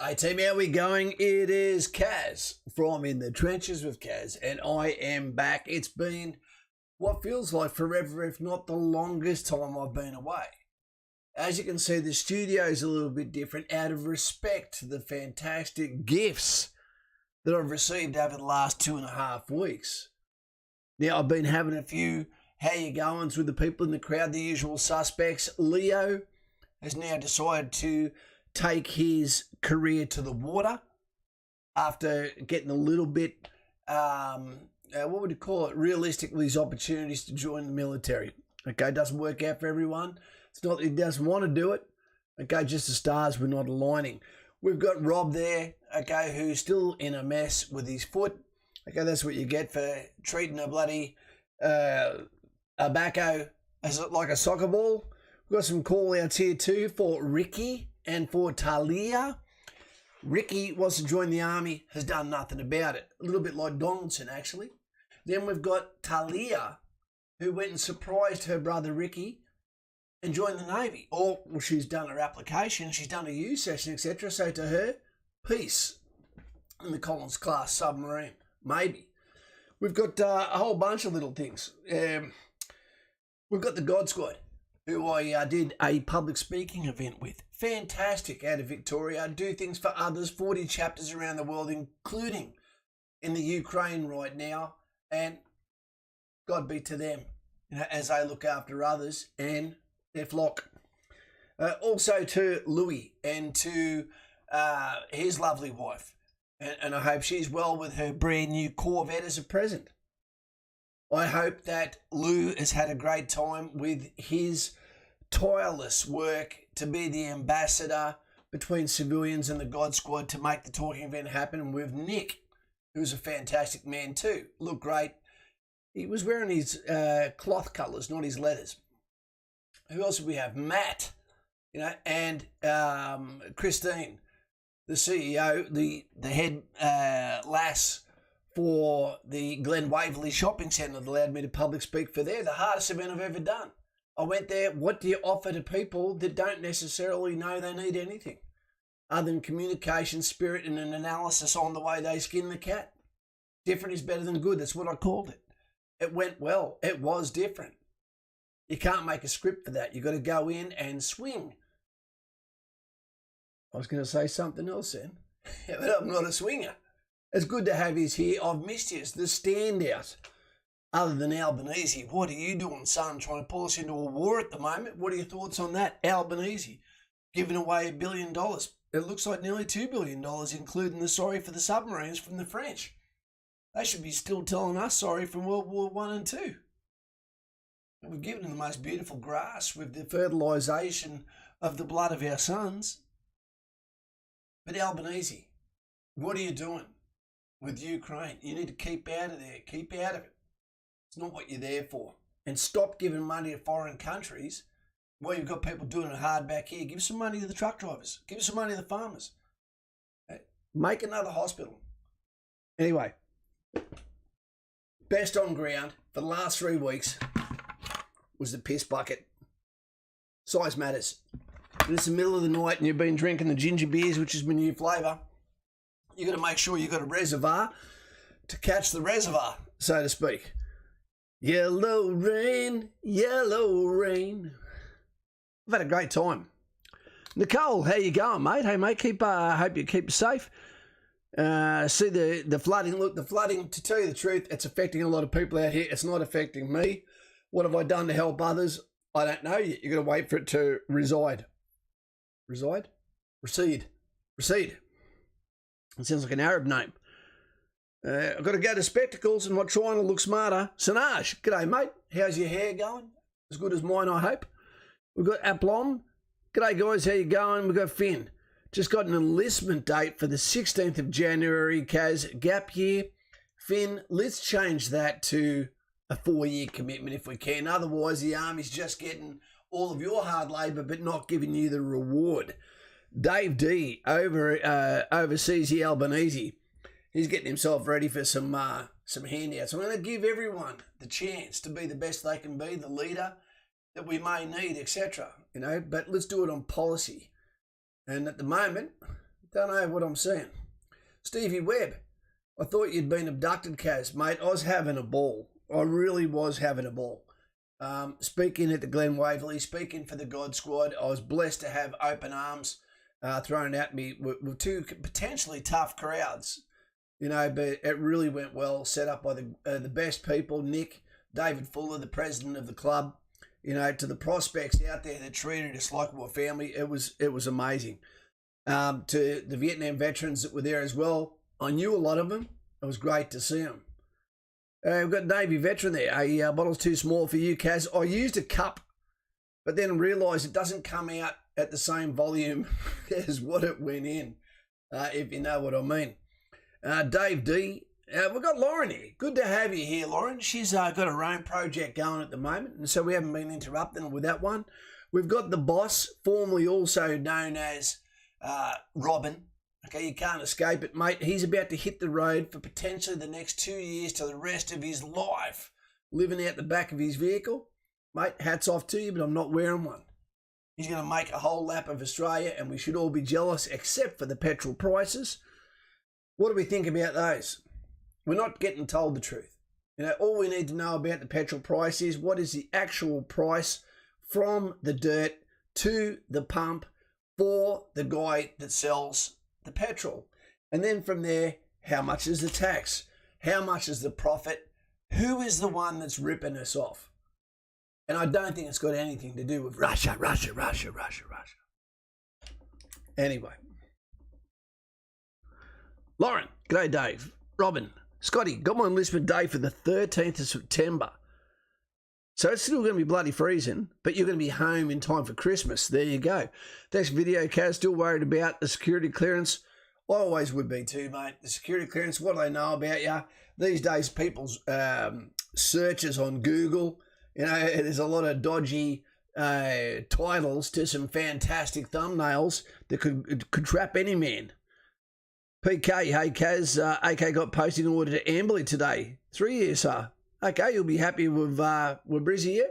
Hey team, how we going? It is Kaz from In the Trenches with Kaz, and I am back. It's been what feels like forever, if not the longest time I've been away. As you can see, the studio is a little bit different out of respect to the fantastic gifts that I've received over the last 2.5 weeks. Now, I've been having a few how you goings with the people in the crowd, the usual suspects. Leo has now decided to take his career to the water after getting a little bit, what would you call it, realistic with his opportunities to join the military. Okay, it doesn't work out for everyone. It's not that he doesn't want to do it. Okay, just the stars were not aligning. We've got Rob there, okay, who's still in a mess with his foot. Okay, that's what you get for treating a bloody tobacco as like a soccer ball. We've got some call-outs here too for Ricky and for Talia. Ricky wants to join the army, has done nothing about it. A little bit like Donaldson, actually. Then we've got Talia, who went and surprised her brother Ricky and joined the Navy. Or, well, she's done her application, she's done a U session, etc. So to her, peace in the Collins class submarine. Maybe. We've got a whole bunch of little things. We've got the God Squad, who I did a public speaking event with. Fantastic, out of Victoria. Do things for others, 40 chapters around the world, including in the Ukraine right now. And God be to them, you know, as they look after others and their flock. Also to Louis and to his lovely wife. And I hope she's well with her brand new Corvette as a present. I hope that Lou has had a great time with his tireless work to be the ambassador between civilians and the God Squad to make the talking event happen, with Nick, who's a fantastic man too. Looked great. He was wearing his cloth colours, not his leathers. Who else do we have? Matt, you know, and Christine, the CEO, the head lass for the Glen Waverley Shopping Centre that allowed me to public speak for there. The hardest event I've ever done. I went there. What do you offer to people that don't necessarily know they need anything other than communication, spirit, and an analysis on the way they skin the cat? Different is better than good. That's what I called it. It went well. It was different. You can't make a script for that. You've got to go in and swing. I was going to say something else then, but I'm not a swinger. It's good to have you here. I've missed you. It's the standout. Other than Albanese, what are you doing, son? Trying to pull us into a war at the moment? What are your thoughts on that? Albanese giving away $1 billion. It looks like nearly $2 billion, including the sorry for the submarines from the French. They should be still telling us sorry from World War I and II. We've given them the most beautiful grass with the fertilisation of the blood of our sons. But Albanese, what are you doing with Ukraine? You need to keep out of there. Keep out of it. It's not what you're there for. And stop giving money to foreign countries where you've got people doing it hard back here. Give some money to the truck drivers. Give some money to the farmers. Make another hospital. Anyway, best on ground for the last 3 weeks was the piss bucket. Size matters. When it's the middle of the night and you've been drinking the ginger beers, which is my new flavour, you've got to make sure you've got a reservoir to catch the reservoir, so to speak. Yellow rain, yellow rain. I've had a great time. Nicole, how you going, mate? Hey, mate, hope you keep safe. See the flooding. Look, the flooding, to tell you the truth, it's affecting a lot of people out here. It's not affecting me. What have I done to help others? I don't know yet. You've got to wait for it to reside. Reside? Recede. Recede. It sounds like an Arab name. I've got to go to Spectacles and I'm trying to look smarter. Sanaj, g'day, mate. How's your hair going? As good as mine, I hope. We've got Aplom. G'day, guys. How you going? We've got Finn. Just got an enlistment date for the 16th of January, Kaz. Gap year. Finn, let's change that to a 4-year commitment if we can. Otherwise, the Army's just getting all of your hard labour but not giving you the reward. Dave D oversees the Albanese. He's getting himself ready for some handouts. I'm going to give everyone the chance to be the best they can be, the leader that we may need, etc. You know, but let's do it on policy. And at the moment, Don't know what I'm saying. Stevie Webb, I thought you'd been abducted, Kaz. Mate, I was having a ball. I really was having a ball. Speaking at the Glen Waverley, speaking for the God Squad, I was blessed to have open arms thrown at me with two potentially tough crowds. But it really went well, set up by the best people, Nick, David Fuller, the president of the club, to the prospects out there that treated us like we were family. It was amazing. To the Vietnam veterans that were there as well, I knew a lot of them. It was great to see them. We've got Navy veteran there. A bottle's too small for you, Kaz. I used a cup, but then realised it doesn't come out at the same volume as what it went in, if you know what I mean. Dave D. We've got Lauren here. Good to have you here, Lauren. She's got her own project going at the moment, and so we haven't been interrupting with that one. We've got the boss, formerly also known as Robin. Okay, you can't escape it, mate. He's about to hit the road for potentially the next 2 years to the rest of his life, living out the back of his vehicle. Mate, hats off to you, but I'm not wearing one. He's going to make a whole lap of Australia, and we should all be jealous, except for the petrol prices. What do we think about those? We're not getting told the truth. All we need to know about the petrol price is what is the actual price from the dirt to the pump for the guy that sells the petrol. And then from there, how much is the tax? How much is the profit? Who is the one that's ripping us off? And I don't think it's got anything to do with Russia. Anyway. Lauren, g'day Dave. Robin, Scotty, got my enlistment day for the 13th of September. So it's still going to be bloody freezing, but you're going to be home in time for Christmas. There you go. Thanks for video, Kaz. Still worried about the security clearance? I always would be too, mate. The security clearance, what do they know about you? These days, people's searches on Google, there's a lot of dodgy titles to some fantastic thumbnails that could trap any man. PK, hey Kaz, AK got posting order to Amberley today. 3 years, sir. Okay, you'll be happy with Brizzy, yeah?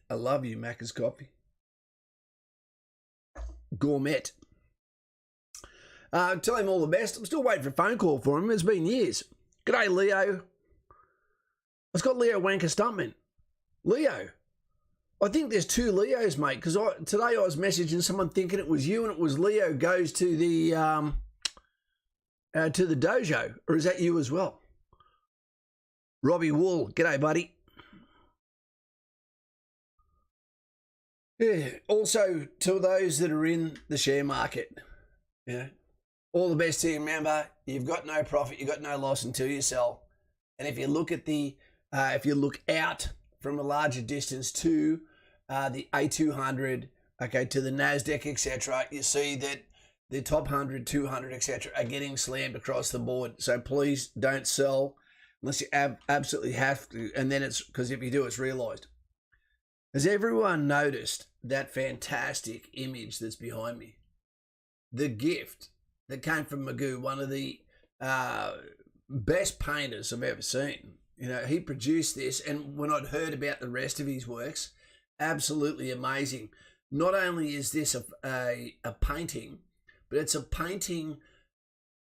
I love you, Macca's Coffee. Gourmet. Tell him all the best. I'm still waiting for a phone call for him. It's been years. G'day, Leo. It's got Leo Wanker Stuntman. Leo. I think there's two Leos, mate, because today I was messaging someone thinking it was you, and it was Leo goes to the dojo. Or is that you as well? Robbie Wool. G'day, buddy. Yeah. Also, to those that are in the share market, all the best to you. Remember, you've got no profit, you've got no loss until you sell. And if you look at if you look out from a larger distance to the A200, okay, to the NASDAQ, etc., you see that the top 100, 200, etc., are getting slammed across the board. So please don't sell unless you absolutely have to. And then it's because if you do, it's realised. Has everyone noticed that fantastic image that's behind me? The gift that came from Magoo, one of the best painters I've ever seen. He produced this, and when I'd heard about the rest of his works, absolutely amazing. Not only is this a painting, but it's a painting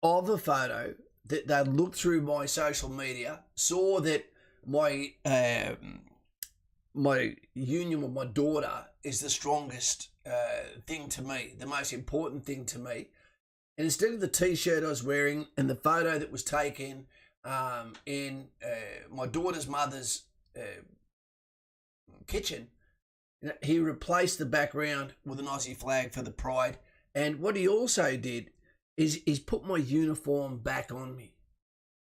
of a photo that they looked through my social media, saw that my union with my daughter is the strongest thing to me, the most important thing to me. And instead of the T-shirt I was wearing and the photo that was taken in my daughter's mother's kitchen, he replaced the background with an Aussie flag for the pride. And what he also did is put my uniform back on me.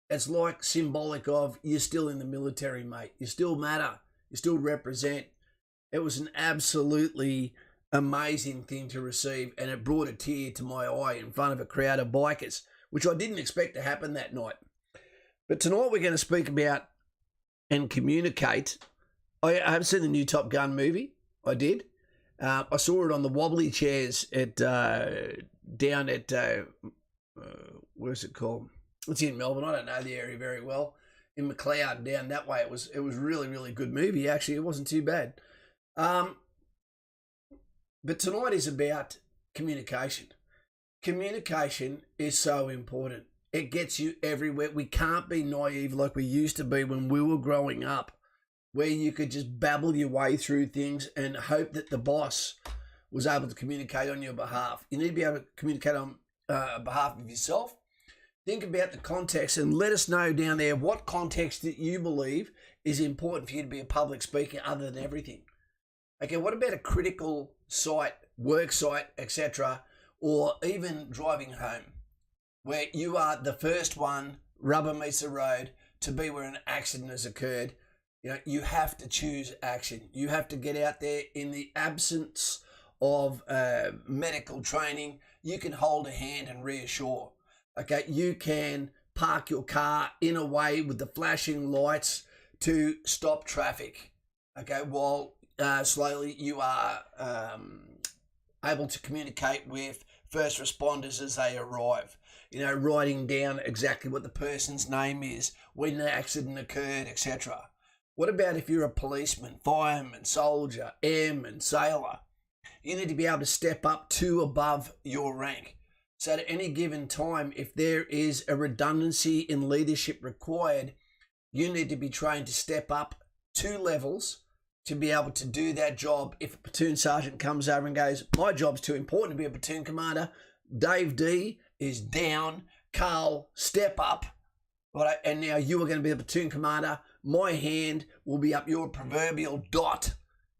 It's like symbolic of you're still in the military, mate. You still matter. You still represent. It was an absolutely amazing thing to receive, and it brought a tear to my eye in front of a crowd of bikers, which I didn't expect to happen that night. But tonight we're going to speak about and communicate. I have seen the new Top Gun movie. I did. I saw it on the wobbly chairs at down at where's it called? It's in Melbourne. I don't know the area very well. In McLeod, down that way. It was really, really good movie. Actually, it wasn't too bad. But tonight is about communication. Communication is so important. It gets you everywhere. We can't be naive like we used to be when we were growing up, where you could just babble your way through things and hope that the boss was able to communicate on your behalf. You need to be able to communicate on behalf of yourself. Think about the context and let us know down there what context that you believe is important for you to be a public speaker other than everything. Okay, what about a critical site, work site, etc., or even driving home, where you are the first one, rubber meets the road, to be where an accident has occurred? You know, you have to choose action. You have to get out there in the absence of medical training. You can hold a hand and reassure. Okay, you can park your car in a way with the flashing lights to stop traffic. Okay, while slowly you are able to communicate with first responders as they arrive. You know, writing down exactly what the person's name is, when the accident occurred, etc. What about if you're a policeman, fireman, soldier, airman, sailor? You need to be able to step up to above your rank. So at any given time, if there is a redundancy in leadership required, you need to be trained to step up 2 levels to be able to do that job. If a platoon sergeant comes over and goes, my job's too important to be a platoon commander, Dave D is down, Carl, step up, right? And now you are going to be the platoon commander. My hand will be up your proverbial dot,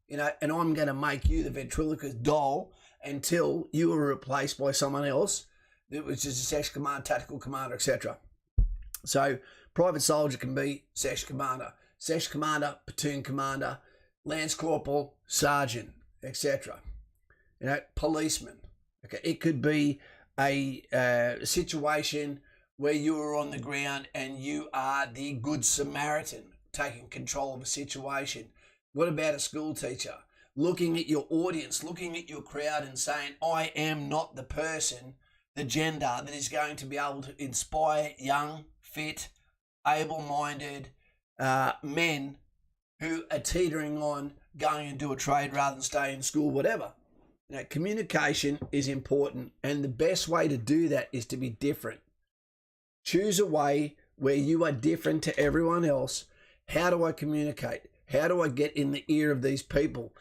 you know, and I'm going to make you the ventriloquist doll until you are replaced by someone else, which is a section commander, tactical commander, etc. So private soldier can be section commander, platoon commander, lance corporal, sergeant, etc. You know, policeman. Okay, it could be a situation where you are on the ground and you are the good Samaritan taking control of a situation. What about a school teacher? Looking at your audience, looking at your crowd and saying, I am not the person, the gender that is going to be able to inspire young, fit, able-minded men who are teetering on going and do a trade rather than stay in school, whatever. You know, communication is important, and the best way to do that is to be different. Choose a way where you are different to everyone else. How do I communicate? How do I get in the ear of these people?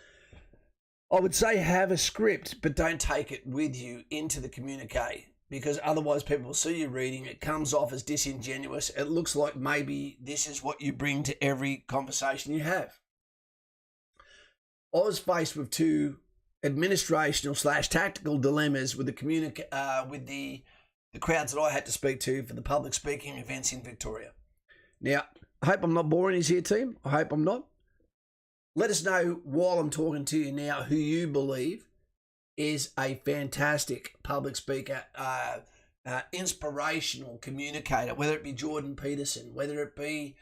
I would say have a script, but don't take it with you into the communique, because otherwise people will see you reading. It comes off as disingenuous. It looks like maybe this is what you bring to every conversation you have. I was faced with 2 administrational / tactical dilemmas with the crowds that I had to speak to for the public speaking events in Victoria. Now, I hope I'm not boring you here, team. I hope I'm not. Let us know while I'm talking to you now who you believe is a fantastic public speaker, inspirational communicator, whether it be Jordan Peterson, whether it be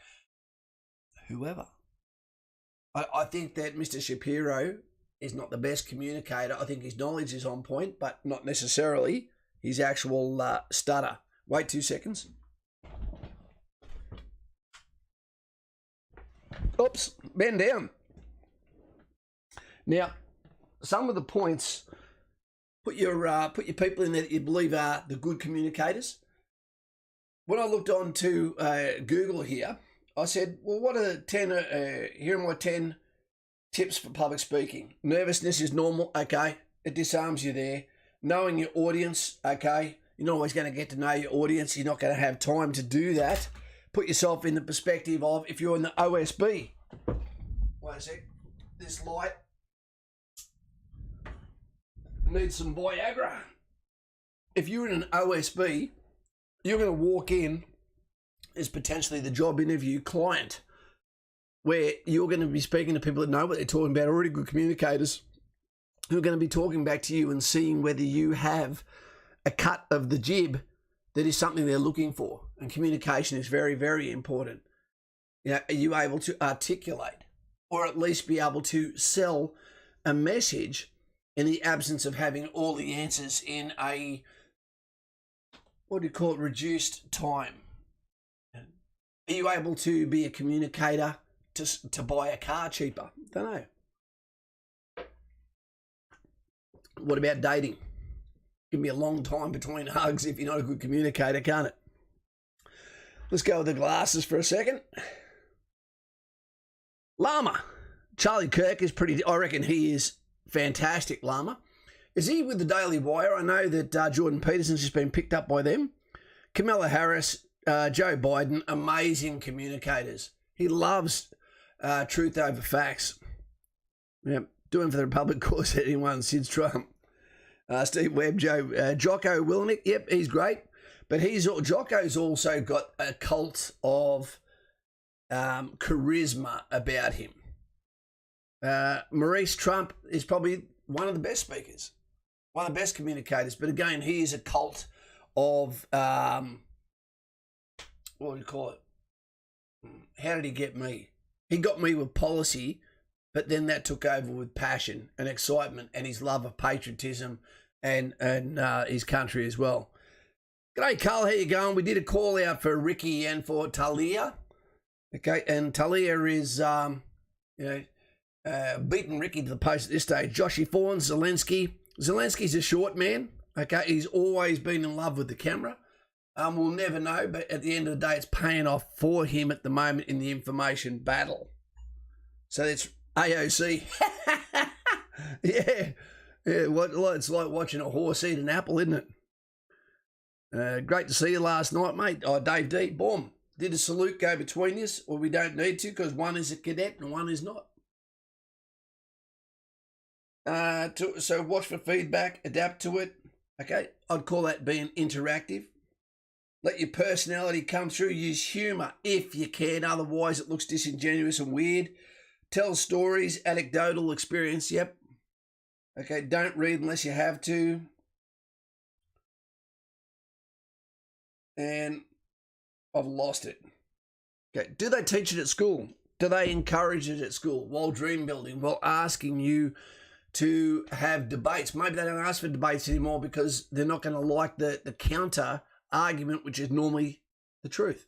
whoever. I think that Mr. Shapiro is not the best communicator. I think his knowledge is on point, but not necessarily his actual stutter. Wait 2 seconds. Oops, bend down. Now, some of the points, put your people in there that you believe are the good communicators. When I looked on to Google here, I said, well, what are 10, here are my 10 tips for public speaking. Nervousness is normal, okay, it disarms you there. Knowing your audience, okay, you're not always going to get to know your audience. You're not going to have time to do that. Put yourself in the perspective of if you're in the OSB. Wait a sec, this light needs some Viagra. If you're in an OSB, you're going to walk in as potentially the job interview client, where you're going to be speaking to people that know what they're talking about, already good communicators, who are going to be talking back to you and seeing whether you have a cut of the jib that is something they're looking for. And communication is very, very important. You know, are you able to articulate or at least be able to sell a message in the absence of having all the answers in a, reduced time? Are you able to be a communicator to buy a car cheaper? Don't know. What about dating? Can be a long time between hugs if you're not a good communicator, can't it? Let's go with the glasses for a second. Llama. Charlie Kirk is I reckon he is fantastic, Llama. Is he with the Daily Wire? I know that Jordan Peterson's just been picked up by them. Kamala Harris, Joe Biden, amazing communicators. He loves truth over facts. Yep, doing for the Republic cause anyone since Trump. Steve Webb, Jocko Willenick, yep, he's great. But Jocko's also got a cult of charisma about him. Maurice Trump is probably one of the best speakers, one of the best communicators. But again, he is a cult of, what do you call it? How did he get me? He got me with policy, but then that took over with passion and excitement and his love of patriotism and his country as well. G'day, Carl. How you going? We did a call out for Ricky and for Talia. Okay, and Talia is, beating Ricky to the post at this stage. Joshy Fawn, Zelensky. Zelensky's a short man. Okay, he's always been in love with the camera. We'll never know, but at the end of the day, it's paying off for him at the moment in the information battle. So it's AOC. Yeah. It's like watching a horse eat an apple, isn't it? Great to see you last night, mate. Oh, Dave D, boom. Did a salute go between us? Or we don't need to because one is a cadet and one is not. So watch for feedback, adapt to it. Okay, I'd call that being interactive. Let your personality come through. Use humour if you can. Otherwise, it looks disingenuous and weird. Tell stories, anecdotal experience. Yep. Okay, don't read unless you have to. And I've lost it. Okay, do they teach it at school? Do they encourage it at school while dream building, while asking you to have debates? Maybe they don't ask for debates anymore because they're not going to like the counter argument, which is normally the truth.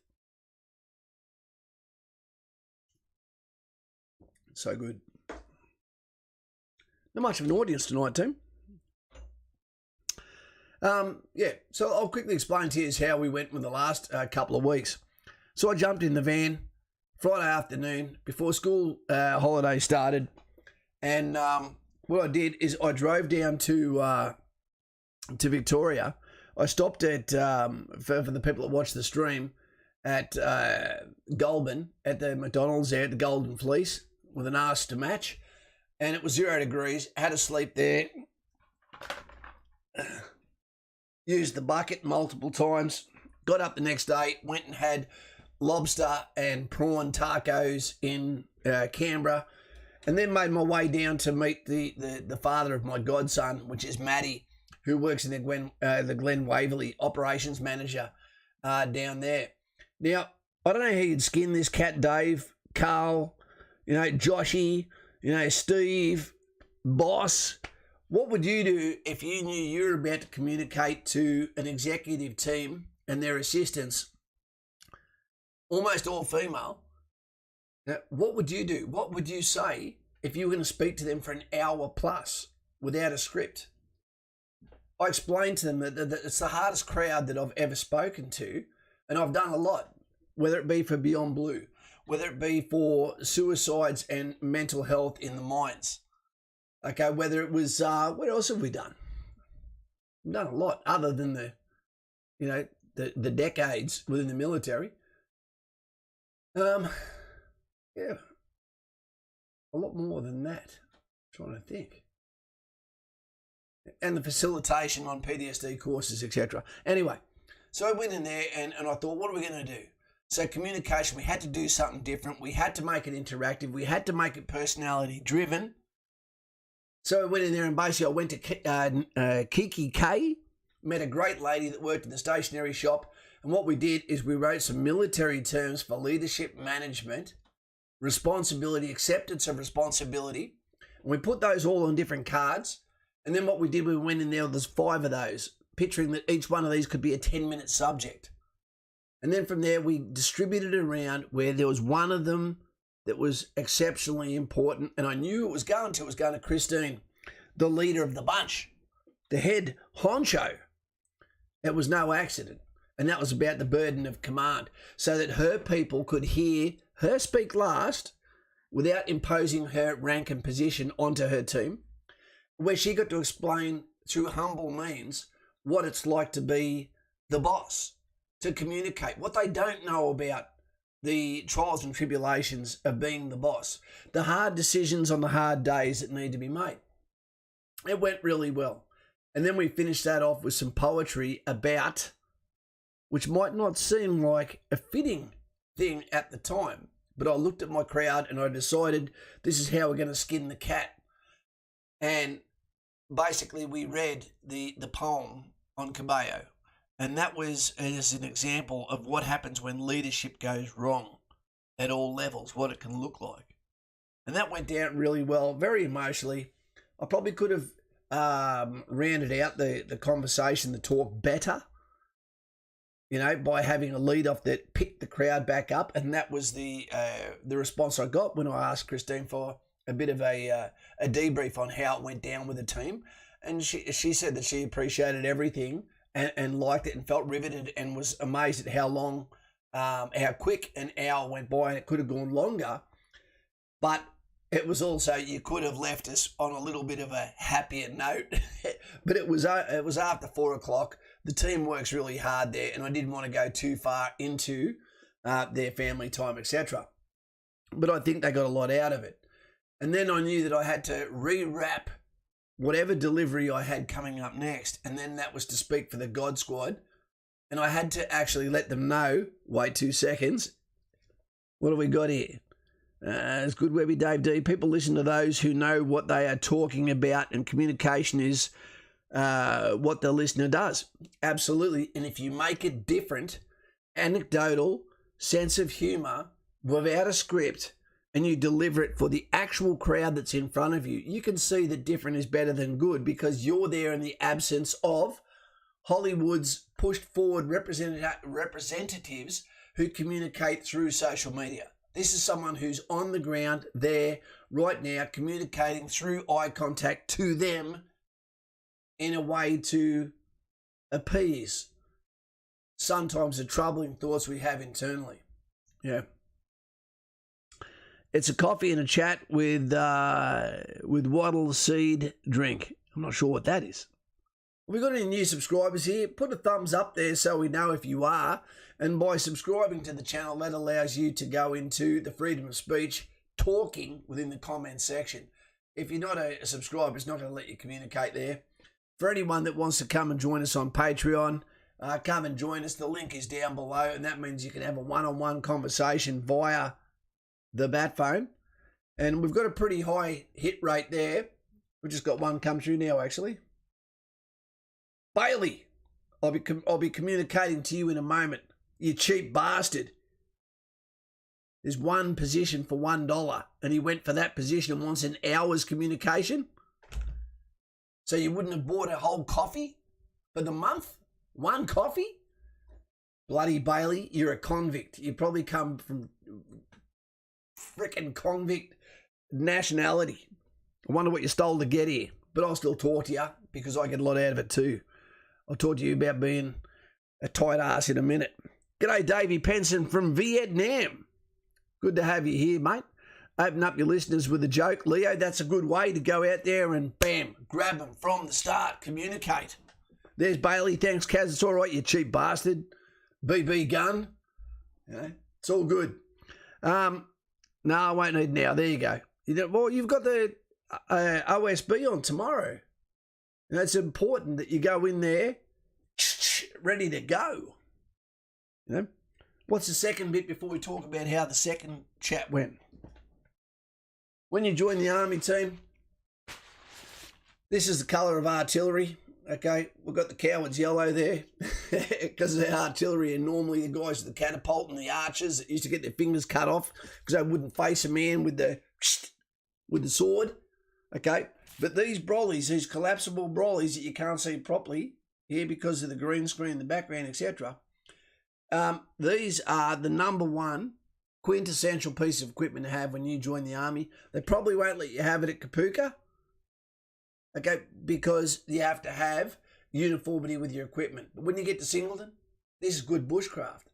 So good. Not much of an audience tonight, team. So I'll quickly explain to you how we went with the last couple of weeks. So I jumped in the van Friday afternoon before school holiday started, and what I did is I drove down to Victoria. I stopped at, for the people that watch the stream, at Goulburn, at the McDonald's there, at the Golden Fleece, with an arse to match. And it was 0 degrees, had to sleep there. Used the bucket multiple times. Got up the next day, went and had lobster and prawn tacos in Canberra. And then made my way down to meet the father of my godson, which is Matty, who works in the Glen Waverley operations manager down there. Now, I don't know how you'd skin this cat, Dave, Carl, Joshy, Steve, Boss. What would you do if you knew you were about to communicate to an executive team and their assistants, almost all female? Now, what would you do? What would you say if you were going to speak to them for an hour plus without a script? I explained to them that it's the hardest crowd that I've ever spoken to, and I've done a lot, whether it be for Beyond Blue, whether it be for suicides and mental health in the mines. Okay, whether it was, what else have we done? We've done a lot other than the decades within the military. Yeah, a lot more than that. I'm trying to think. And the facilitation on PTSD courses, etc. Anyway, so I went in there and I thought, what are we going to do? So communication, we had to do something different. We had to make it interactive. We had to make it personality driven. So I went in there and basically I went to Kiki K, met a great lady that worked in the stationery shop. And what we did is we wrote some military terms for leadership management, responsibility, acceptance of responsibility. And we put those all on different cards. And then what we did, we went in there, there's 5 of those, picturing that each one of these could be a 10-minute subject. And then from there, we distributed it around where there was one of them that was exceptionally important. And I knew it was going to Christine, the leader of the bunch. the head honcho. It was no accident. And that was about the burden of command, so that her people could hear her speak last without imposing her rank and position onto her team, where she got to explain through humble means what it's like to be the boss, to communicate what they don't know about the trials and tribulations of being the boss, the hard decisions on the hard days that need to be made. It went really well. And then we finished that off with some poetry about, which might not seem like a fitting thing at the time, but I looked at my crowd and I decided this is how we're going to skin the cat. And basically we read the poem on Caballo, and that was as an example of what happens when leadership goes wrong at all levels, what it can look like. And that went down really well, very emotionally. I probably could have rounded out the conversation, the talk better, you know, by having a lead off that picked the crowd back up. And that was the response I got when I asked Christine for a bit of a debrief on how it went down with the team. And she said that she appreciated everything and liked it and felt riveted and was amazed at how long, how quick an hour went by, and it could have gone longer. But it was also, you could have left us on a little bit of a happier note. But it was after 4 o'clock. The team works really hard there, and I didn't want to go too far into their family time, etc. But I think they got a lot out of it. And then I knew that I had to rewrap whatever delivery I had coming up next, and then that was to speak for the God Squad. And I had to actually let them know, wait 2 seconds, what have we got here? It's good, Webby, Dave D. People listen to those who know what they are talking about, and communication is what the listener does. Absolutely. And if you make it different, anecdotal, sense of humour, without a script, and you deliver it for the actual crowd that's in front of you, you can see that different is better than good, because you're there in the absence of Hollywood's pushed forward representatives who communicate through social media. This is someone who's on the ground there right now, communicating through eye contact to them in a way to appease sometimes the troubling thoughts we have internally. Yeah. It's a coffee and a chat with wattle seed drink. I'm not sure what that is. We've got any new subscribers here? Put a thumbs up there so we know if you are. And by subscribing to the channel, that allows you to go into the freedom of speech, talking within the comments section. If you're not a subscriber, it's not going to let you communicate there. For anyone that wants to come and join us on Patreon, come and join us. The link is down below, and that means you can have a one-on-one conversation via the bat phone. And we've got a pretty high hit rate there. We've just got one come through now, actually. Bailey, I'll be communicating to you in a moment. You cheap bastard. There's one position for $1, and he went for that position and wants an hour's communication. So you wouldn't have bought a whole coffee for the month? One coffee? Bloody Bailey, you're a convict. You probably come from frickin' convict nationality. I wonder what you stole to get here. But I'll still talk to you, because I get a lot out of it too. I'll talk to you about being a tight ass in a minute. G'day, Davey Penson from Vietnam. Good to have you here, mate. Open up your listeners with a joke. Leo, that's a good way to go out there and bam, grab them from the start, communicate. There's Bailey. Thanks, Kaz. It's all right, you cheap bastard. BB gun. You know, it's all good. No, I won't need now. There you go. Well, you've got the OSB on tomorrow. And it's important that you go in there ready to go. You know? What's the second bit before we talk about how the second chat went? When you join the army team, this is the colour of artillery. Okay, we've got the coward's yellow there because of the artillery, and normally the guys with the catapult and the archers that used to get their fingers cut off because they wouldn't face a man with the sword. Okay, but these brollies, these collapsible brollies that you can't see properly here because of the green screen, the background, etc. These are the number one quintessential piece of equipment to have when you join the army. They probably won't let you have it at Kapuka. okay, because you have to have uniformity with your equipment. But when you get to Singleton, this is good bushcraft.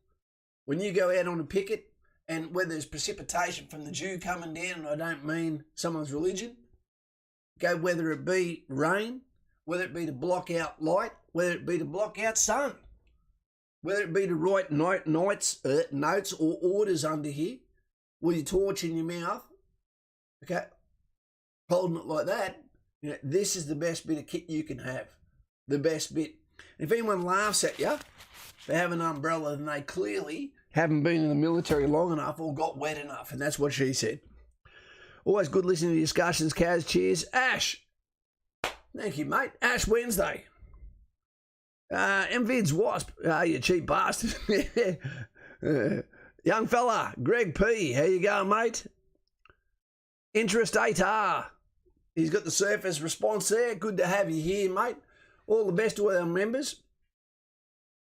When you go out on a picket, and when there's precipitation from the dew coming down, and I don't mean someone's religion, okay, whether it be rain, whether it be to block out light, whether it be to block out sun, whether it be to write notes or orders under here with your torch in your mouth, okay, holding it like that, this is the best bit of kit you can have, the best bit. If anyone laughs at you for having an umbrella, then they clearly haven't been in the military long enough or got wet enough, and that's what she said. Always good listening to discussions, Kaz. Cheers. Ash. Thank you, mate. Ash Wednesday. MVid's Wasp. You cheap bastard. Young fella, Greg P. How you going, mate? Interest 8R. He's got the surface response there. Good to have you here, mate. All the best to all our members.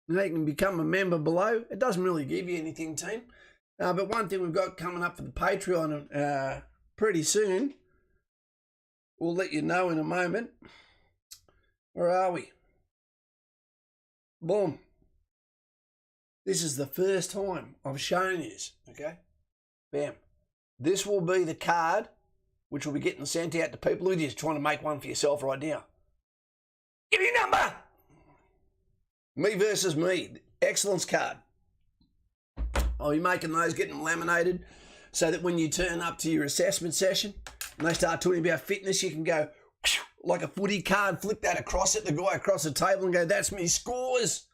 They can become a member below. It doesn't really give you anything, team. But one thing we've got coming up for the Patreon pretty soon, we'll let you know in a moment. Where are we? Boom. This is the first time I've shown you this, okay? Bam. This will be the card which will be getting sent out to people who are just trying to make one for yourself right now. Give me your number! Me versus me. Excellence card. I'll be making those, getting them laminated, so that when you turn up to your assessment session and they start talking about fitness, you can go like a footy card, flip that across at the guy across the table and go, that's me scores.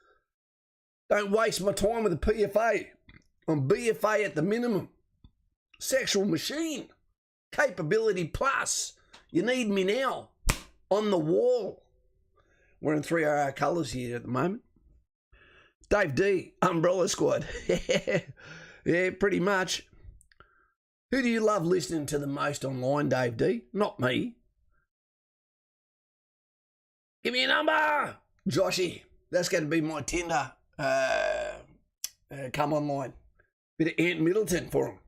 Don't waste my time with a PFA. I'm BFA at the minimum. Sexual machine. Capability plus. You need me now. On the wall. We're in 3RR colours here at the moment. Dave D, Umbrella Squad. Yeah, pretty much. Who do you love listening to the most online, Dave D? Not me. Give me a number. Joshy, that's going to be my Tinder. Come online. Bit of Ant Middleton for him.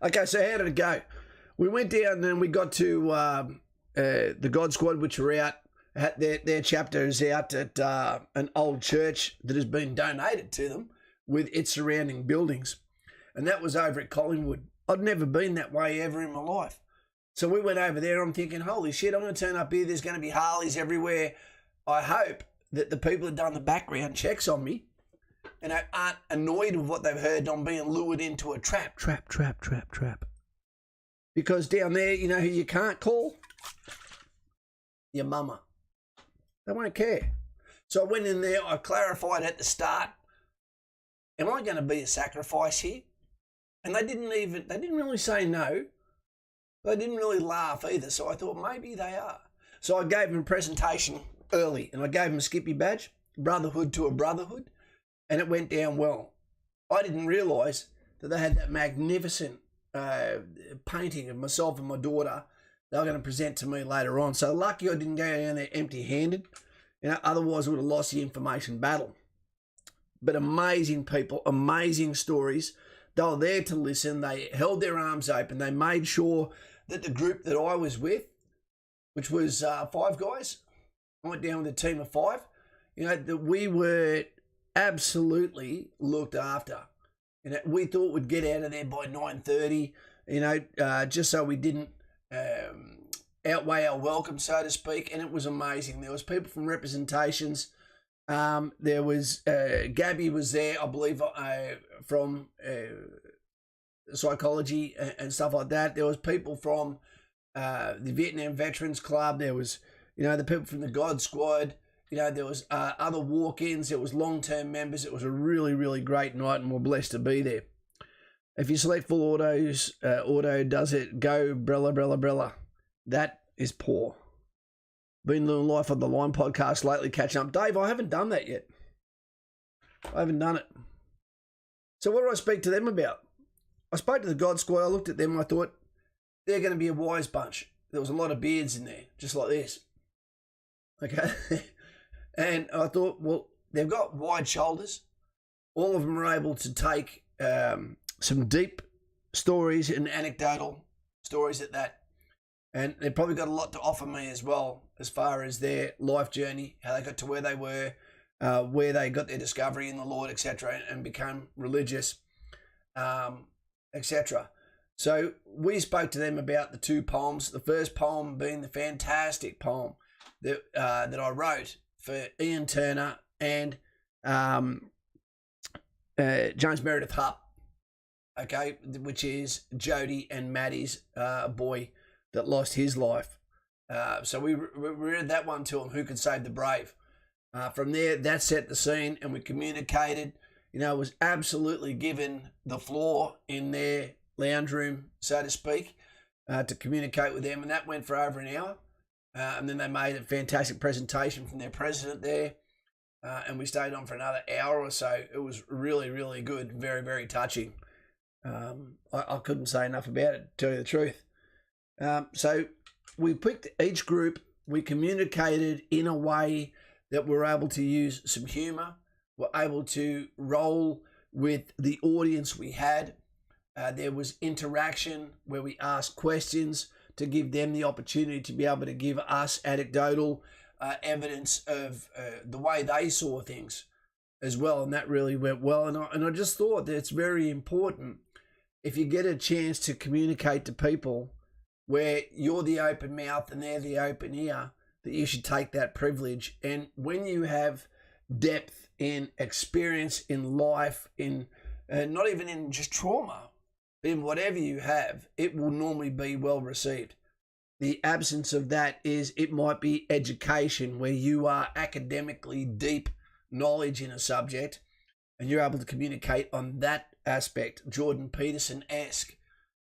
Okay, so how did it go? We went down and we got to the God Squad, which are out. Their chapter is out at an old church that has been donated to them with its surrounding buildings. And that was over at Collingwood. I'd never been that way ever in my life. So we went over there. I'm thinking, holy shit, I'm going to turn up here. There's going to be Harleys everywhere. I hope that the people that done the background checks on me and aren't annoyed with what they've heard on being lured into a trap. Because down there, you know who you can't call? Your mama. They won't care. So I went in there, I clarified at the start, am I going to be a sacrifice here? And they didn't really say no. They didn't really laugh either. So I thought maybe they are. So I gave them a presentation early and I gave them a Skippy badge, brotherhood to a brotherhood, and it went down well. I didn't realise that they had that magnificent painting of myself and my daughter they were going to present to me later on. So lucky I didn't go down there empty-handed. Otherwise I would have lost the information battle. But amazing people, amazing stories. They were there to listen. They held their arms open. They made sure that the group that I was with, which was 5 guys, I went down with a team of 5, that we were absolutely looked after. We thought we'd get out of there by 9:30, just so we didn't outweigh our welcome, so to speak, and it was amazing. There was people from representations. There was Gabby was there, I believe, from psychology and stuff like that. There was people from the Vietnam Veterans Club. There was, the people from the God Squad. There was other walk-ins. There was long-term members. It was a really, really great night, and we're blessed to be there. If you select full autos, auto does it go brella. That is poor. Been doing Life on the Line podcast lately, catching up. Dave, I haven't done that yet. I haven't done it. So what do I speak to them about? I spoke to the God Squad. I looked at them. I thought, they're going to be a wise bunch. There was a lot of beards in there, just like this. Okay? And I thought, well, they've got wide shoulders. All of them are able to take some deep stories and anecdotal stories at that. And they've probably got a lot to offer me as well, as far as their life journey, how they got to where they were, where they got their discovery in the Lord, etc., and became religious, etc. So we spoke to them about the 2 poems. The first poem being the fantastic poem that I wrote for Ian Turner and James Meredith Hupp, okay, which is Jody and Maddie's boy that lost his life. So we read that one to him, Who Could Save the Brave? From there, that set the scene, and we communicated. Was absolutely given the floor in their lounge room, so to speak, to communicate with them, and that went for over an hour. And then they made a fantastic presentation from their president there, and we stayed on for another hour or so. It was really, really good, very, very touching. I couldn't say enough about it, to tell you the truth. So we picked each group, we communicated in a way that we're able to use some humour, we're able to roll with the audience we had. There was interaction where we asked questions to give them the opportunity to be able to give us anecdotal evidence of the way they saw things as well, and that really went well. And I just thought that it's very important, if you get a chance to communicate to people where you're the open mouth and they're the open ear, that you should take that privilege. And when you have depth in experience in life, in not even in just trauma, but in whatever you have, it will normally be well received. The absence of that is, it might be education, where you are academically deep knowledge in a subject and you're able to communicate on that aspect, Jordan Peterson-esque.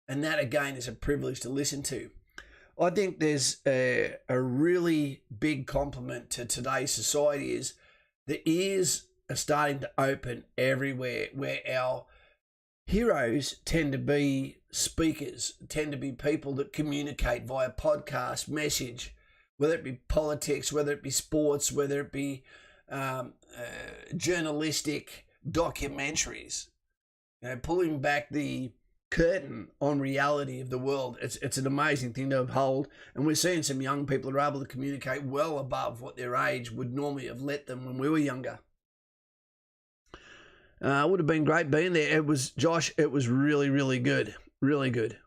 And that, again, is a privilege to listen to. I think there's a really big compliment to today's society is the ears are starting to open everywhere, where our heroes tend to be speakers, tend to be people that communicate via podcast, message, whether it be politics, whether it be sports, whether it be journalistic documentaries. Pulling back the curtain on reality of the world. It's an amazing thing to behold, and we're seeing some young people who are able to communicate well above what their age would normally have let them when we were younger. It would have been great being there. It was, Josh, it was really, really good. Really good.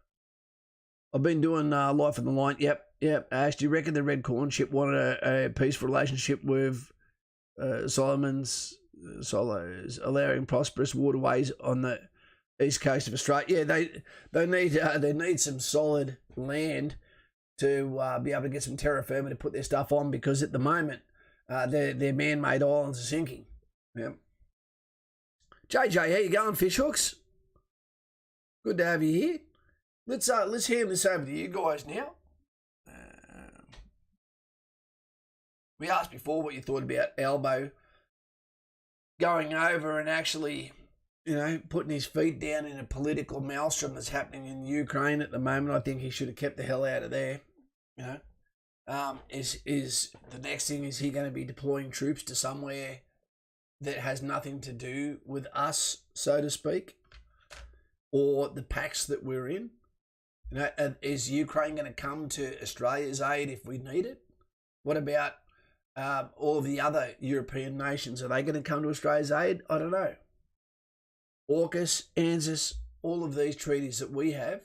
I've been doing Life on the Line. Yep. Ash, do you reckon the Red Corn ship wanted a peaceful relationship with Solomon's Solos, allowing prosperous waterways on the east coast of Australia? Yeah, they need some solid land to be able to get some terra firma to put their stuff on, because at the moment their man-made islands are sinking. Yep. JJ, how you going, fish hooks? Good to have you here. Let's hand this over to you guys now. We asked before what you thought about Albo going over and actually, putting his feet down in a political maelstrom that's happening in Ukraine at the moment. I think he should have kept the hell out of there. Is the next thing, is he going to be deploying troops to somewhere that has nothing to do with us, so to speak, or the pacts that we're in? Is Ukraine going to come to Australia's aid if we need it? What about all the other European nations? Are they going to come to Australia's aid? I don't know. AUKUS, ANZUS, all of these treaties that we have,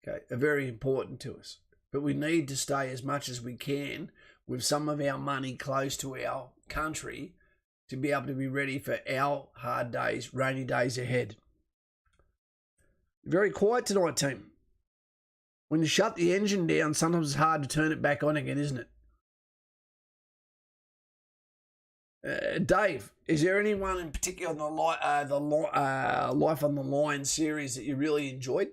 are very important to us. But we need to stay as much as we can with some of our money close to our country to be able to be ready for our hard days, rainy days ahead. Very quiet tonight, team. When you shut the engine down, sometimes it's hard to turn it back on again, isn't it? Dave, is there anyone in particular on the Life on the Line series that you really enjoyed?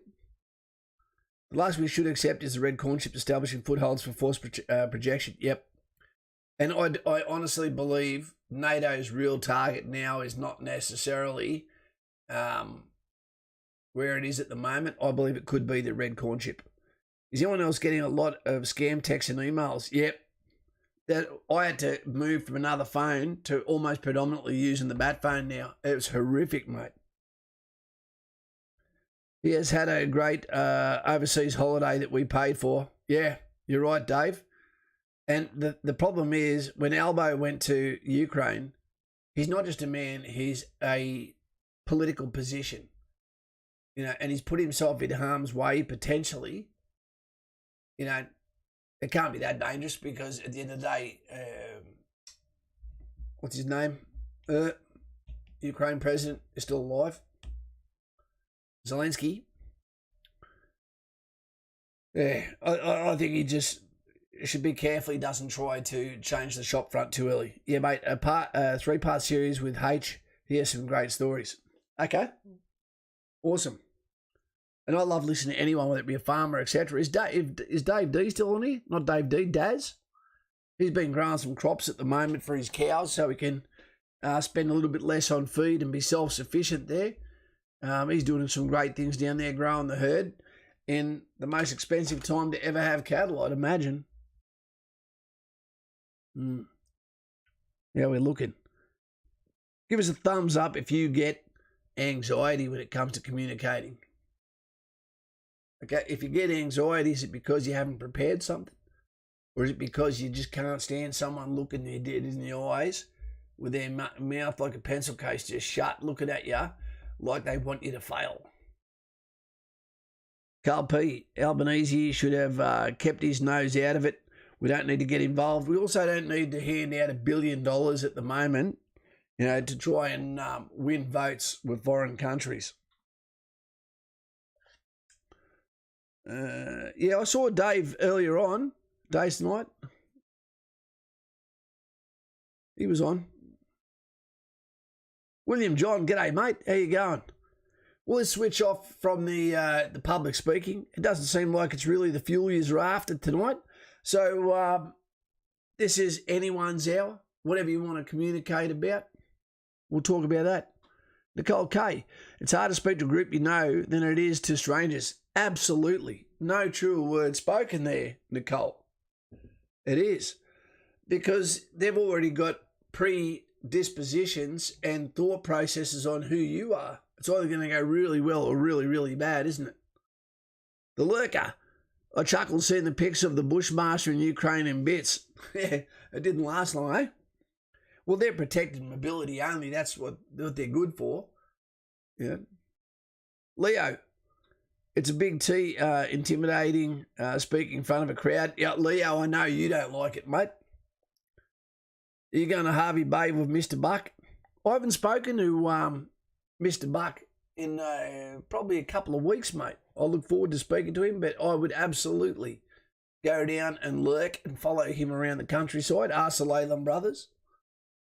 The last we should accept is the Red Corn ship establishing footholds for force projection. Yep. And I honestly believe NATO's real target now is not necessarily where it is at the moment. I believe it could be the Red Corn ship. Is anyone else getting a lot of scam texts and emails? Yep. That I had to move from another phone to almost predominantly using the bat phone now. It was horrific, mate. He has had a great overseas holiday that we paid for. Yeah, you're right, Dave. And the problem is when Albo went to Ukraine, he's not just a man, he's a political position. And he's put himself in harm's way potentially. It can't be that dangerous because at the end of the day, what's his name? Ukraine president is still alive. Zelensky. Yeah, I think he just should be careful he doesn't try to change the shop front too early. Yeah, mate, a 3-part series with H. He has some great stories. Okay. Awesome. And I love listening to anyone, whether it be a farmer, etc. Is Dave D still on here? Not Dave D, Daz. He's been growing some crops at the moment for his cows so he can spend a little bit less on feed and be self-sufficient there. He's doing some great things down there, growing the herd in the most expensive time to ever have cattle, I'd imagine. Yeah, we're looking. Give us a thumbs up if you get anxiety when it comes to communicating. Okay, if you get anxiety, is it because you haven't prepared something? Or is it because you just can't stand someone looking you dead in the eyes with their mouth like a pencil case just shut, looking at you like they want you to fail? Carl P. Albanese should have kept his nose out of it. We don't need to get involved. We also don't need to hand out $1 billion at the moment, to try and win votes with foreign countries. Yeah, I saw Dave earlier on. Dave's night. He was on. William John, g'day, mate. How you going? Well, let's switch off from the public speaking. It doesn't seem like it's really the fuel you're after tonight. So this is anyone's hour. Whatever you want to communicate about, we'll talk about that. Nicole K, it's hard to speak to a group you know than it is to strangers. Absolutely. No truer word spoken there, Nicole. It is. Because they've already got predispositions and thought processes on who you are. It's either going to go really well or really, really bad, isn't it? The lurker. I chuckled seeing the pics of the Bushmaster in Ukraine in bits. Yeah, it didn't last long, eh? Well, they're protected mobility only. That's what they're good for. Yeah. Leo. It's a big T, intimidating, speaking in front of a crowd. Yeah, Leo, I know you don't like it, mate. Are you going to Harvey Bay with Mr. Buck? I haven't spoken to Mr. Buck in probably a couple of weeks, mate. I look forward to speaking to him, but I would absolutely go down and lurk and follow him around the countryside. Ask the Leyland brothers.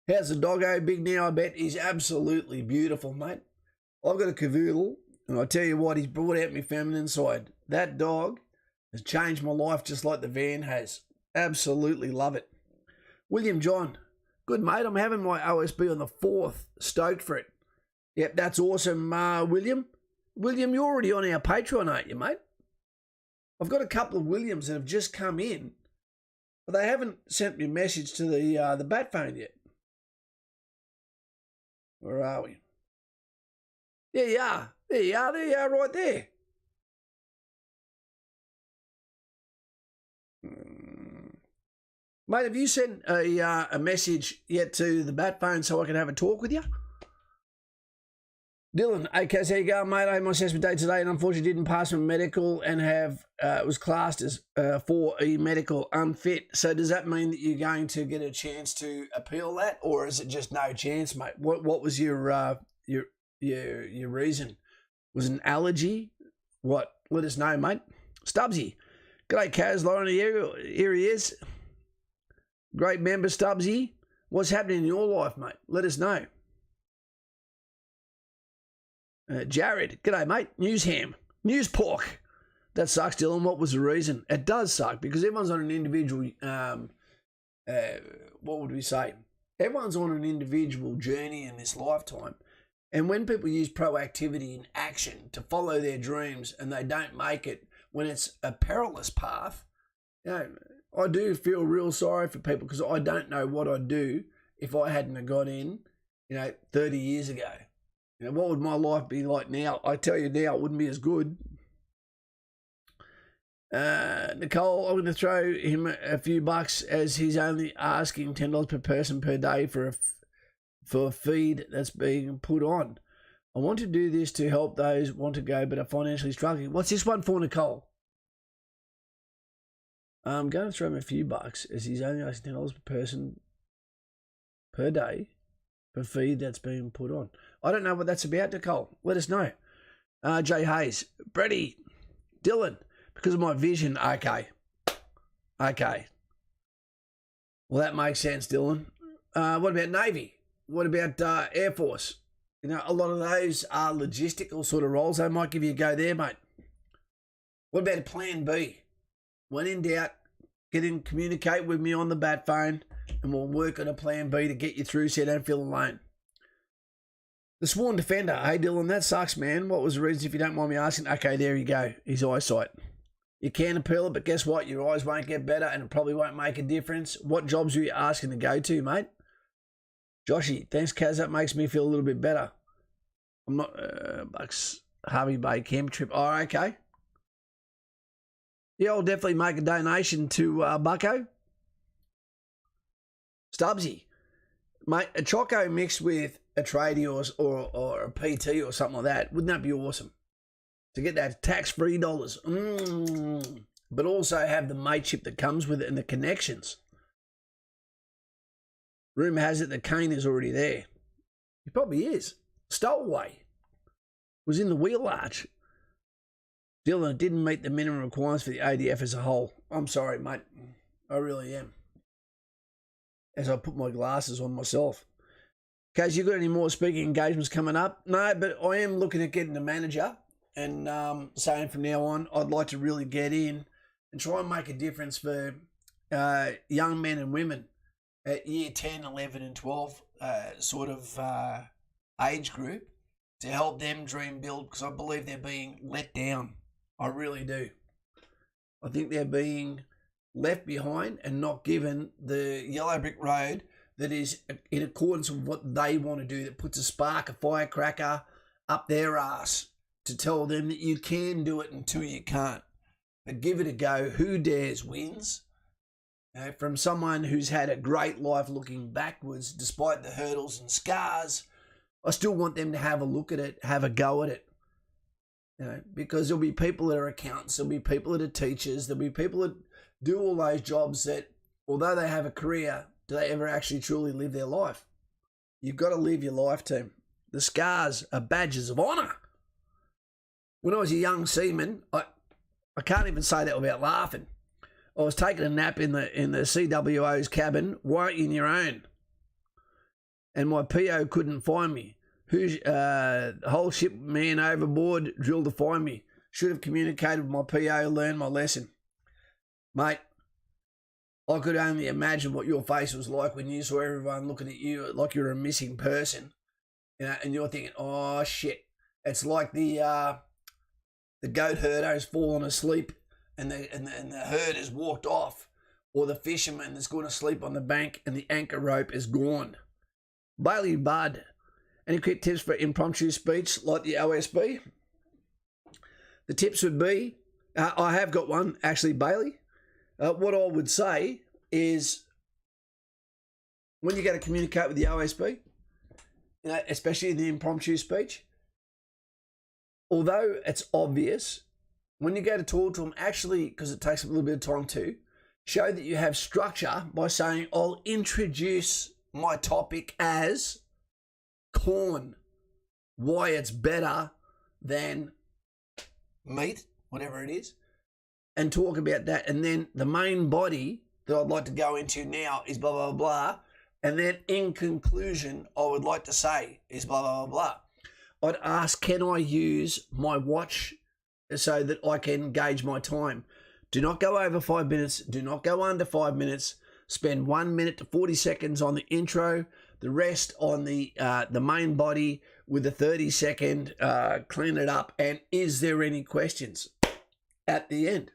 How's the doggo big now? I bet he's absolutely beautiful, mate. I've got a cavoodle, and I tell you what, he's brought out my feminine side. That dog has changed my life just like the van has. Absolutely love it. William John, good mate. I'm having my OSB on the 4th. Stoked for it. Yep, that's awesome, William. William, you're already on our Patreon, aren't you, mate? I've got a couple of Williams that have just come in, but they haven't sent me a message to the bat phone yet. Where are we? There you are. There you are. There you are right there. Mate, have you sent a message yet to the bat phone so I can have a talk with you? Dylan, okay, so you go, mate. I had my assessment day today and unfortunately didn't pass my medical and was classed as for a medical unfit. So does that mean that you're going to get a chance to appeal that, or is it just no chance, mate? What was your reason? Was it an allergy? What? Let us know, mate. Stubbsy. G'day, Kaz. Lauren, here he is. Great member, Stubbsy. What's happening in your life, mate? Let us know. Jared, g'day, mate. Newsham. News pork. That sucks, Dylan. What was the reason? It does suck because everyone's on an individual, what would we say? Everyone's on an individual journey in this lifetime. And when people use proactivity and action to follow their dreams and they don't make it when it's a perilous path, I do feel real sorry for people because I don't know what I'd do if I hadn't have got in, 30 years ago. What would my life be like now? I tell you now, it wouldn't be as good. Nicole, I'm going to throw him a few bucks as he's only asking $10 per person per day for a feed that's being put on. I want to do this to help those who want to go but are financially struggling. What's this one for, Nicole? I'm going to throw him a few bucks as he's only asking $10 per person per day for feed that's being put on. I don't know what that's about, Nicole. Let us know. Jay Hayes, Brady, Dylan, because of my vision. Okay. Well, that makes sense, Dylan. What about Navy? What about Air Force? You know, a lot of those are logistical sort of roles. They might give you a go there, mate. What about a plan B? When in doubt, communicate with me on the bat phone and we'll work on a plan B to get you through so you don't feel alone. The Sworn Defender. Hey, Dylan, that sucks, man. What was the reason, if you don't mind me asking? Okay, there you go. His eyesight. You can appeal it, but guess what? Your eyes won't get better and it probably won't make a difference. What jobs are you asking to go to, mate? Joshy, thanks, Kaz. That makes me feel a little bit better. I'm not... Bucks, Harvey Bay camp trip. Oh, okay. Yeah, I'll definitely make a donation to Bucko. Stubbsy. Mate, a Choco mixed with a tradie or a PT or something like that, wouldn't that be awesome? To get that tax-free dollars. But also have the mateship that comes with it and the connections. Rumour has it that Kane is already there. He probably is. Stowaway. Was in the wheel arch. Dylan, didn't meet the minimum requirements for the ADF as a whole. I'm sorry, mate. I really am. As I put my glasses on myself. Kaz, you got any more speaking engagements coming up? No, but I am looking at getting a manager and saying from now on, I'd like to really get in and try and make a difference for young men and women at year 10, 11 and 12 sort of age group to help them dream build, because I believe they're being let down. I really do. I think they're being left behind and not given the yellow brick road that is in accordance with what they want to do, that puts a spark, a firecracker up their ass to tell them that you can do it until you can't. But give it a go. Who dares wins. From someone who's had a great life looking backwards despite the hurdles and scars, I still want them to have a look at it, have a go at it. Because there'll be people that are accountants, there'll be people that are teachers, there'll be people that do all those jobs that, although they have a career, do they ever actually truly live their life? You've got to live your life, team. The scars are badges of honour. When I was a young seaman, I can't even say that without laughing. I was taking a nap in the CWO's cabin, right in your own. And my PO couldn't find me. The whole ship man overboard drilled to find me. Should have communicated with my PO, learned my lesson. Mate, I could only imagine what your face was like when you saw everyone looking at you like you're a missing person. And you're thinking, oh shit. It's like the goat herder has fallen asleep and the herd has walked off. Or the fisherman that's going to sleep on the bank and the anchor rope is gone. Bailey Budd. Any quick tips for impromptu speech like the OSB? The tips would be, I have got one actually, Bailey. What I would say is when you go to communicate with the OSB, especially in the impromptu speech, although it's obvious, when you go to talk to them, actually, because it takes a little bit of time too, show that you have structure by saying, I'll introduce my topic as corn, why it's better than meat, whatever it is, and talk about that. And then the main body that I'd like to go into now is blah, blah, blah. And then in conclusion, I would like to say is blah, blah, blah, blah. I'd ask, can I use my watch so that I can gauge my time? Do not go over 5 minutes. Do not go under 5 minutes. Spend 1 minute to 40 seconds on the intro, the rest on the main body with a 30-second clean it up. And is there any questions at the end?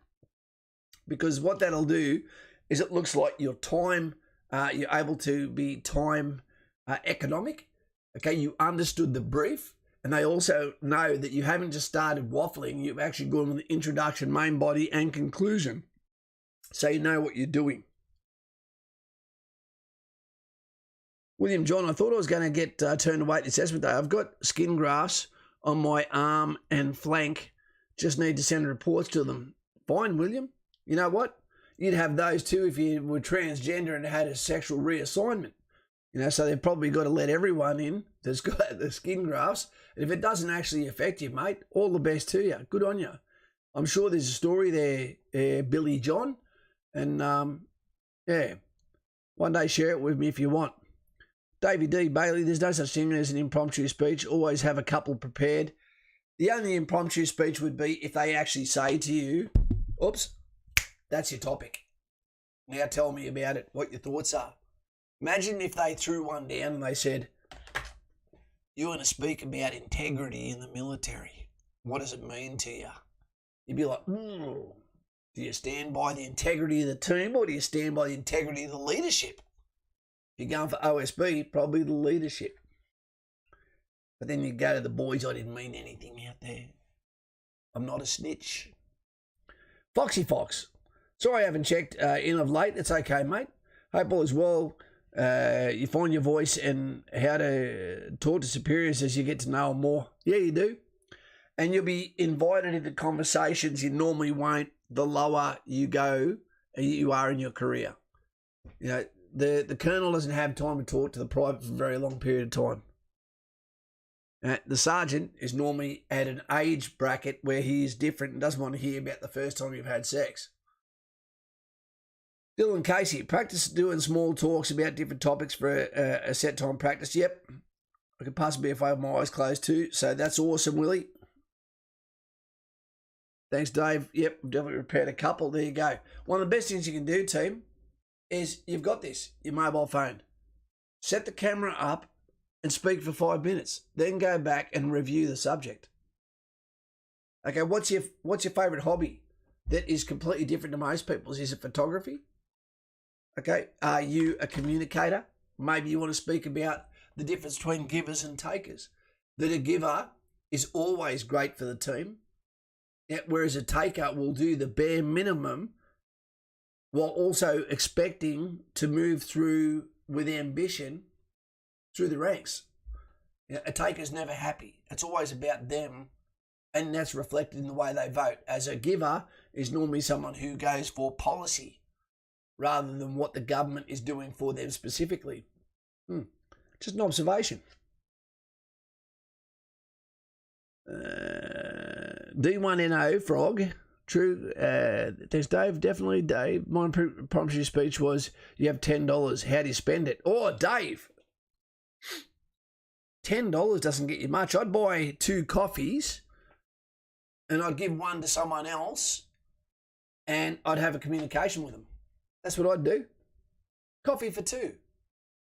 Because what that'll do is it looks like your time, you're able to be time economic. Okay, you understood the brief And they also know that you haven't just started waffling, you've actually gone with the introduction, main body, and conclusion. So you know what you're doing. William John, I thought I was going to get turned away at assessment day. I've got skin grafts on my arm and flank. Just need to send reports to them. Fine, William. You know what? You'd have those too if you were transgender and had a sexual reassignment. You know, so they've probably got to let everyone in that's got the skin grafts. And if it doesn't actually affect you, mate, all the best to you. Good on you. I'm sure there's a story there, Billy John. And, yeah, one day share it with me if you want. Davey D. Bailey, there's no such thing as an impromptu speech. Always have a couple prepared. The only impromptu speech would be if they actually say to you, oops, that's your topic. Now tell me about it, what your thoughts are. Imagine if they threw one down and they said, you want to speak about integrity in the military. What does it mean to you? You'd be like, do you stand by the integrity of the team or do you stand by the integrity of the leadership? If you're going for OSB, probably the leadership. But then you go to the boys, I didn't mean anything out there. I'm not a snitch. Foxy Fox. Sorry I haven't checked in of late. It's okay, mate. Hope all is well. You find your voice and how to talk to superiors as you get to know them more. Yeah, you do. And you'll be invited into conversations you normally won't the lower you go, you are in your career. You know, the colonel doesn't have time to talk to the private for a very long period of time. The sergeant is normally at an age bracket where he is different and doesn't want to hear about the first time you've had sex. Dylan Casey, practice doing small talks about different topics for a set time practice. Yep, I could pass a BFA with my eyes closed too, so that's awesome, Willie. Thanks, Dave. Yep, definitely prepared a couple. There you go. One of the best things you can do, team, is you've got this, your mobile phone. Set the camera up and speak for 5 minutes. Then go back and review the subject. Okay, what's your favourite hobby that is completely different to most people's? Is it photography? Okay, are you a communicator? Maybe you want to speak about the difference between givers and takers. That a giver is always great for the team, whereas a taker will do the bare minimum while also expecting to move through with ambition through the ranks. A taker's never happy. It's always about them, and that's reflected in the way they vote. As a giver is normally someone who goes for policy rather than what the government is doing for them specifically. Just an observation. D1NO Frog. True. There's Dave. Definitely Dave. My impromptu speech was, you have $10. How do you spend it? Oh, Dave. $10 doesn't get you much. I'd buy 2 coffees and I'd give one to someone else and I'd have a communication with them. That's what I'd do. Coffee for 2.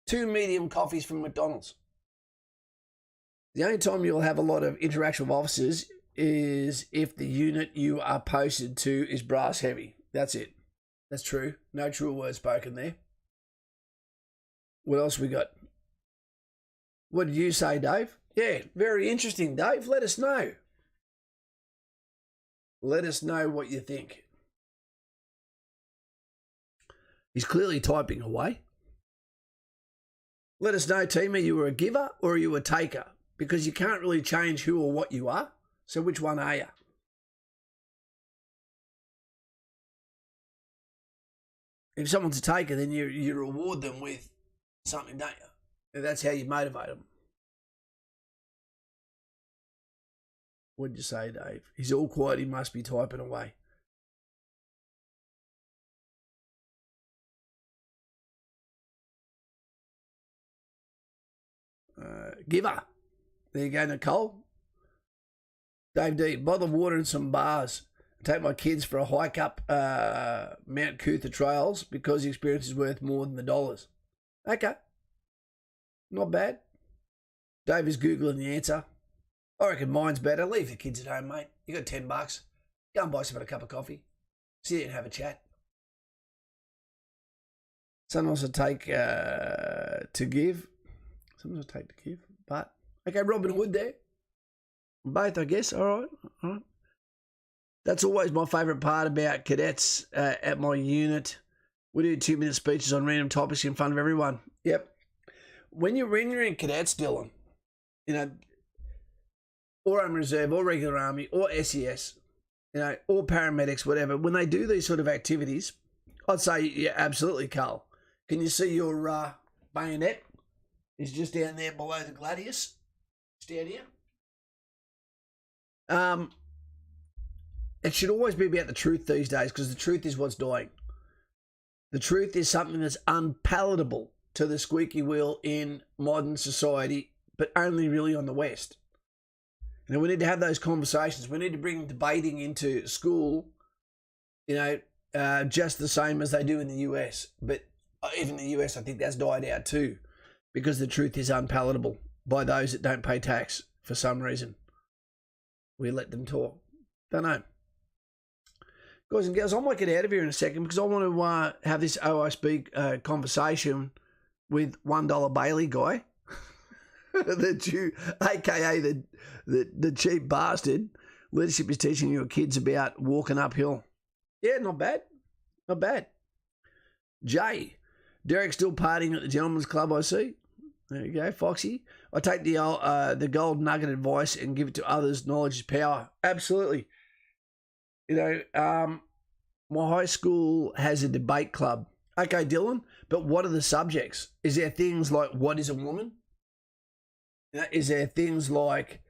2 medium coffees from McDonald's. The only time you'll have a lot of interaction with officers is if the unit you are posted to is brass heavy. That's it. That's true. No true word spoken there. What else we got? What did you say, Dave? Yeah, very interesting, Dave. Let us know. Let us know what you think. He's clearly typing away. Let us know, team, are you a giver or are you a taker? Because you can't really change who or what you are. So which one are you? If someone's a taker, then you reward them with something, don't you? And that's how you motivate them. What'd you say, Dave? He's all quiet. He must be typing away. Giver. There you go, Nicole. Dave D, bother watering some bars. Take my kids for a hike up Mount Cootha trails because the experience is worth more than the dollars. Okay. Not bad. Dave is Googling the answer. I reckon mine's better. Leave the kids at home, mate. You got $10. Go and buy someone a cup of coffee. Sit there and have a chat. Sometimes I take to give. Sometimes I take to give. But, okay, Robin Hood there. Both, I guess. All right. All right. That's always my favourite part about cadets at my unit. We do 2-minute speeches on random topics in front of everyone. Yep. When you're in cadets, Dylan, you know, or Army Reserve, or regular Army, or SES, you know, or paramedics, whatever, when they do these sort of activities, I'd say, yeah, absolutely, Carl. Can you see your bayonet? It's just down there below the gladius. It's down here. It should always be about the truth these days, because the truth is what's dying. The truth is something that's unpalatable to the squeaky wheel in modern society, but only really on the West. You know, we need to have those conversations. We need to bring debating into school, you know, just the same as they do in the US. But even in the US, I think that's died out too, because the truth is unpalatable by those that don't pay tax for some reason. We let them talk. Don't know. Guys and girls, I might get out of here in a second because I want to have this OSB conversation with $1 Bailey guy, aka the cheap bastard. Leadership is teaching your kids about walking uphill. Yeah, not bad. Not bad. Jay, Derek's still partying at the Gentleman's Club, I see. There you go, Foxy. I take the gold nugget advice and give it to others. Knowledge is power. Absolutely. You know, my high school has a debate club. Okay, Dylan, but what are the subjects? Is there things like what is a woman? You know, is there things like,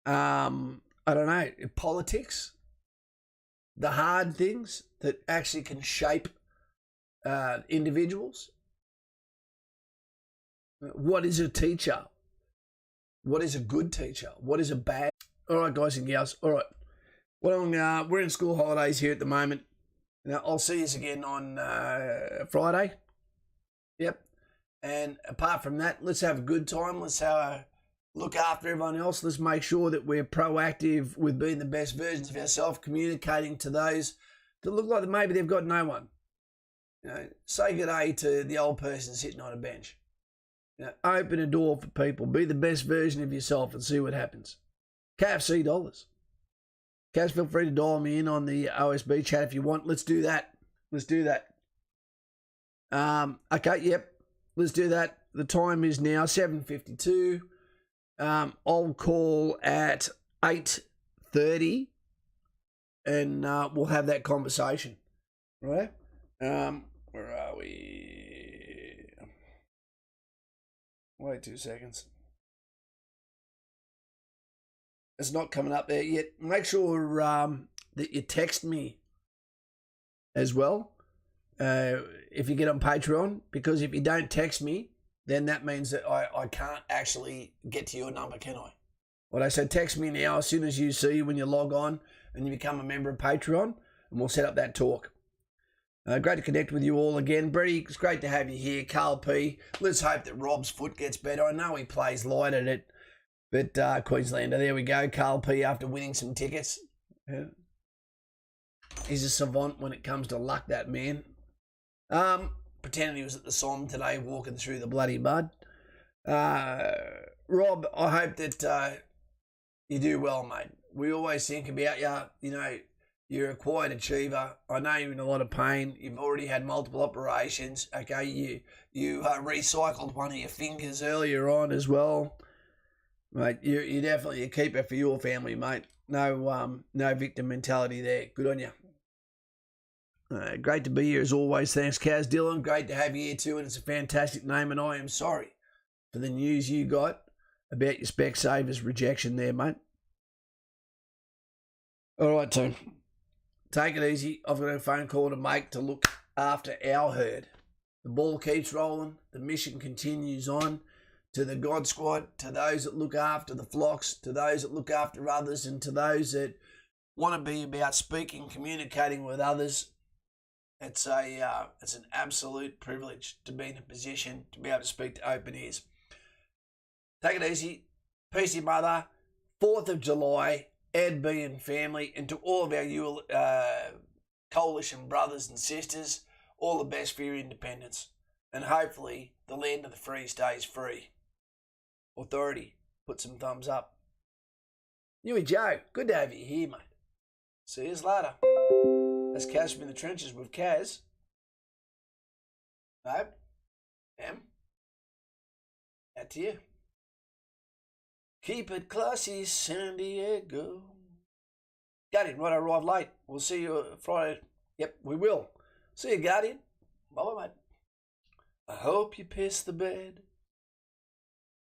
I don't know, politics? The hard things that actually can shape individuals? What is a teacher? What is a good teacher? What is a bad? All right, guys and gals. All right. Well, we're in school holidays here at the moment. Now, I'll see you again on Friday. Yep. And apart from that, let's have a good time. Let's look after everyone else. Let's make sure that we're proactive with being the best versions of ourselves, communicating to those that look like maybe they've got no one. You know, say good day to the old person sitting on a bench. You know, open a door for people. Be the best version of yourself and see what happens. KFC dollars. Guys, feel free to dial me in on the OSB chat if you want. Let's do that. Let's do that. Okay, yep. Let's do that. The time is now 7:52. I'll call at 8:30 and we'll have that conversation. Right? Where are we? Wait 2 seconds. It's not coming up there yet. Make sure that you text me as well if you get on Patreon, because if you don't text me, then that means that I can't actually get to your number, can I? Well, I said text me now as soon as you see when you log on and you become a member of Patreon, and we'll set up that talk. Great to connect with you all again. Brady, it's great to have you here. Carl P. Let's hope that Rob's foot gets better. I know he plays light at it. But Queenslander, there we go. Carl P after winning some tickets. Yeah. He's a savant when it comes to luck, that man. Pretending he was at the Somme today walking through the bloody mud. Rob, I hope that you do well, mate. We always think about you. You know, you're a quiet achiever. I know you're in a lot of pain. You've already had multiple operations. Okay, you recycled one of your fingers earlier on as well. Mate, you're definitely a keeper for your family, mate. No victim mentality there. Good on you. Great to be here as always. Thanks, Kaz Dillon. Great to have you here too, and it's a fantastic name. And I am sorry for the news you got about your Specsavers rejection there, mate. All right, team. Take it easy. I've got a phone call to make to look after our herd. The ball keeps rolling. The mission continues on. To the God Squad, to those that look after the flocks, to those that look after others, and to those that want to be about speaking, communicating with others. It's an absolute privilege to be in a position to be able to speak to open ears. Take it easy. Peace, your mother. 4th of July, Ed B and family, and to all of our coalition brothers and sisters, all the best for your independence. And hopefully the land of the free stays free. Authority, put some thumbs up. Yui Joe, good to have you here, mate. See you later. That's Kaz from In the Trenches with Kaz. No? Em? Out to you. Keep it classy, San Diego. Guardian, right, I arrived late. We'll see you Friday. Yep, we will. See you, Guardian. Bye-bye, mate. I hope you piss the bed.